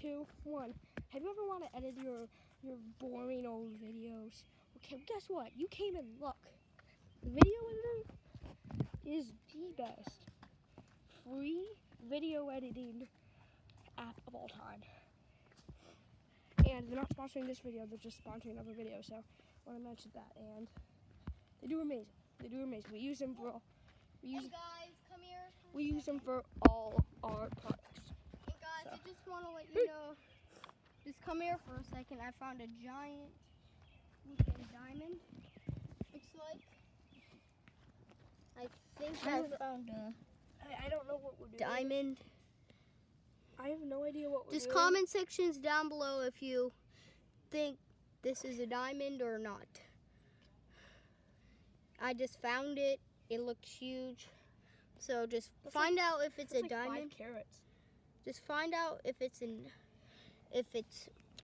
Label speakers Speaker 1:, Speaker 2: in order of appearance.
Speaker 1: 2, 1. Have you ever want to edit your boring old videos? Okay, guess what? You came in luck. Video editor is the best free video editing app of all time. And they're not sponsoring this video, they're just sponsoring other videos, so I want to mention that. And they do amazing. They do amazing. We use them for all.
Speaker 2: Hey guys, come here.
Speaker 1: We use them for all our products.
Speaker 2: Hey guys,
Speaker 1: So.
Speaker 2: I just want to let you know. Just come here for a second. I found a giant looking diamond. Looks like. I think I found a
Speaker 1: I don't know what we're doing.
Speaker 2: diamond.
Speaker 1: I have no idea what we're
Speaker 2: Just
Speaker 1: doing.
Speaker 2: comment sections down below if you think this is a diamond or not. I just found it. It looks huge. So just
Speaker 1: That's
Speaker 2: find out if it's
Speaker 1: That's
Speaker 2: a
Speaker 1: like
Speaker 2: diamond.
Speaker 1: 5 carats.
Speaker 2: Just find out if it's